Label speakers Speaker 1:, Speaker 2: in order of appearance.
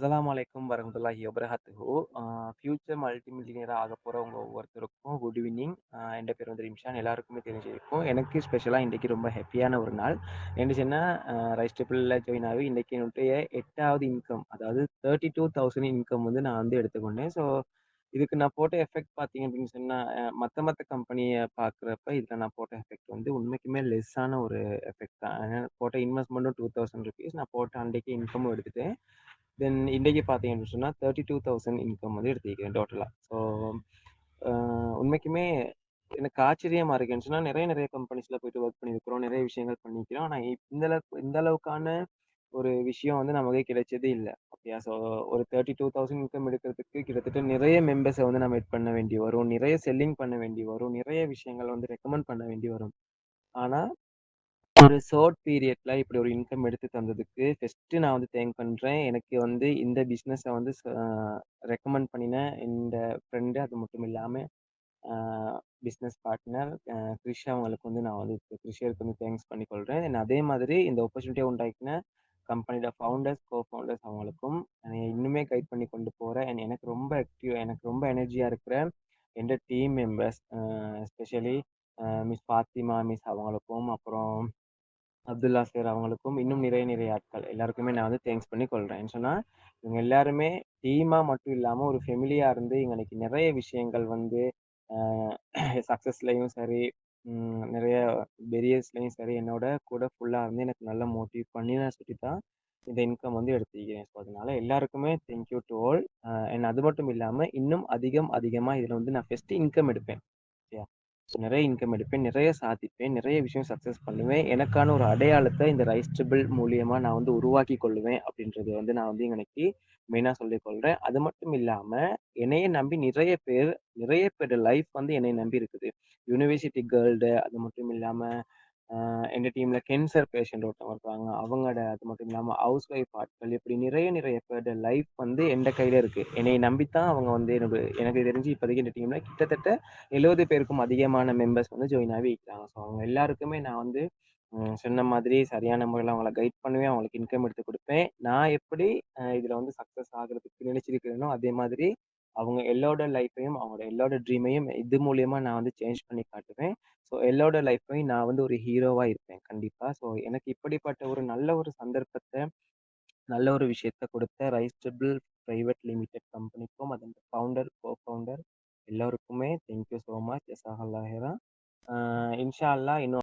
Speaker 1: அஸ்ஸலாமு அலைக்கும் வரஹ்மத்துல்லாஹி வபரகாத்துஹு. ஃபியூச்சர் மல்டி மில்லியனியரா ஆகப்போறவங்க ஒவ்வொருத்தருக்கும் குட் ஈவினிங். என் பேர் வந்து ரிம்ஷான். எல்லாருக்குமே தெரிஞ்சிருக்கும். எனக்கு ஸ்பெஷலா இன்னைக்கு ரொம்ப ஹேப்பியான ஒரு நாள். என்ன சொன்னா, ரைஸ் டேபிள்ல ஜாயின் ஆகி இன்னைக்கு என்னுடைய 8வது இன்கம், அதாவது 32,000 இன்கம் வந்து நான் வந்து எடுத்துக்கொண்டேன். ஸோ இதுக்கு நான் போட்ட எஃபெக்ட் பார்த்தீங்க அப்படின்னு சொன்னா, மத்த கம்பெனிய பார்க்குறப்ப இதுல நான் போட்ட எஃபெக்ட் வந்து உண்மைக்குமே லெஸ்ஸான ஒரு எஃபெக்ட் தான். போட்ட இன்வெஸ்ட்மெண்ட்டும் ₹2,000, நான் போட்ட அன்றைக்கு இன்கமும் எடுத்துட்டேன். தென் இன்னைக்கு பார்த்தீங்கன்னு சொன்னா 32,000 இன்கம் வந்து எடுத்திருக்கிறேன் டோட்டலா. ஸோ உண்மைக்குமே எனக்கு ஆச்சரியமா இருக்குன்னு சொன்னா, நிறைய கம்பெனிஸ்ல போயிட்டு ஒர்க் பண்ணியிருக்கிறோம். நிறைய விஷயங்கள் பண்ணியிருக்கிறோம். ஆனா இந்த அளவுக்கான ஒரு விஷயம் வந்து நமக்கு கிடைச்சதே இல்ல. ஓகேயா? ஸோ ஒரு 32,000 இன்கம் எடுக்கிறதுக்கு கிட்டத்தட்ட நிறைய மெம்பர்ஸ வந்து நம்ம மீட் பண்ண வேண்டி வரும். நிறைய செல்லிங் பண்ண வேண்டி வரும். நிறைய விஷயங்கள் வந்து ரெக்கமெண்ட் பண்ண வேண்டி வரும். ஆனா ஒரு ஷார்ட் பீரியட்ல இப்படி ஒரு இன்கம் எடுத்து தந்ததுக்கு ஃபர்ஸ்ட் நான் வந்து தேங்க் பண்றேன். எனக்கு வந்து இந்த பிசினஸ வந்து ரெக்கமெண்ட் பண்ணின இந்த ஃப்ரெண்டு, அது மட்டும் இல்லாம அ பிசினஸ் பார்ட்னர் கிரிஷ் அவங்களுக்கு வந்து நான் வந்து கிரிஷியருக்கு வந்து தேங்க்ஸ் பண்ணிக்கொள்றேன். அதே மாதிரி இந்த ஆப்பர்ச்சுனிட்டிய உண்டாக்கின கம்பெனியோட ஃபவுண்டர்ஸ், ஃபவுண்டர்ஸ் அவங்களுக்கும் என்னைய இன்னுமே கைட் பண்ணி கொண்டு போற எனக்கு ரொம்ப எனர்ஜியா இருக்கிற எந்த team members, especially miss Fathima miss அவங்களுக்கும், அப்புறம் அப்துல்லா சார் அவங்களுக்கும், இன்னும் நிறைய ஆட்கள் எல்லாருக்குமே நான் வந்து தேங்க்ஸ் பண்ணி கொள்றேன். சொன்னா இவங்க எல்லாருமே டீமா மட்டும் இல்லாம ஒரு ஃபெமிலியா இருந்து இன்னைக்கு நிறைய விஷயங்கள் வந்து சக்சஸ்லயும் சரி, நிறைய பெரியர்ஸ்லயும் சரி என்னோட கூட ஃபுல்லா இருந்து எனக்கு நல்ல மோட்டிவ் பண்ணி நான் சொல்லி தான் இந்த இன்கம் வந்து எடுத்திருக்கிறேன். ஸோ அதனால எல்லாருக்குமே தேங்க்யூ டு ஆல். அது மட்டும் இல்லாம இன்னும் அதிகமா இதுல வந்து நான் ஃபர்ஸ்ட் இன்கம் எடுப்பேன். சரியா? ஸோ நிறைய இன்கம் எடுப்பேன், நிறைய சாதிப்பேன், நிறைய விஷயம் சக்ஸஸ் பண்ணுவேன். எனக்கான ஒரு அடையாளத்தை இந்த ரைஸ் டேபிள் மூலியமா நான் வந்து உருவாக்கி கொள்ளுவேன் அப்படின்றது வந்து நான் வந்து இன்னைக்கு மெயினா சொல்லிக் கொள்றேன். அது மட்டும் இல்லாம என்னைய நம்பி நிறைய பேர் லைஃப் வந்து என்னை நம்பி இருக்குது. யூனிவர்சிட்டி கேர்ள்டு, அது மட்டும் இல்லாம எங்க டீம்ல கேன்சர் பேஷண்ட் ஒருத்தவங்க இருக்காங்க. அது மட்டும் இல்லாம ஹவுஸ் ஒய்ஃப் ஆட்கள், இப்படி நிறைய பேரோட லைஃப் வந்து எந்த கையில இருக்கு. என்னை நம்பித்தான் அவங்க வந்து எனக்கு தெரிஞ்சு இப்போதைக்கு இந்த டீம்ல கிட்டத்தட்ட 70 பேருக்கும் அதிகமான மெம்பர்ஸ் வந்து ஜாயின் ஆகி இருக்கிறாங்க. ஸோ அவங்க எல்லாருக்குமே நான் வந்து சொன்ன மாதிரி சரியான முறையில் அவங்கள கைட் பண்ணுவேன். அவங்களுக்கு இன்கம் எடுத்து கொடுப்பேன். நான் எப்படி இதுல வந்து சக்ஸஸ் ஆகுறதுக்கு நினைச்சிருக்கிறேனோ அதே மாதிரி அவங்க எல்லாரோட லைஃப்பையும், அவங்களோட எல்லாரோட ட்ரீமையும் இது மூலியமா நான் வந்து சேஞ்ச் பண்ணி காட்டுவேன். ஸோ எல்லாரோட லைஃப்லையும் நான் வந்து ஒரு ஹீரோவா இருப்பேன் கண்டிப்பா. ஸோ எனக்கு இப்படிப்பட்ட ஒரு நல்ல ஒரு சந்தர்ப்பத்தை, நல்ல ஒரு விஷயத்த கொடுத்த ரைஸ் டேபிள் பிரைவேட் லிமிடெட் கம்பெனிக்கும், அதன் ஃபவுண்டர், கோ ஃபவுண்டர் எல்லாருக்குமே தேங்க்யூ ஸோ மச். ஜஸாக்கல்லாஹ் ஹைரா. இன்ஷா அல்லாஹ் இன்னும்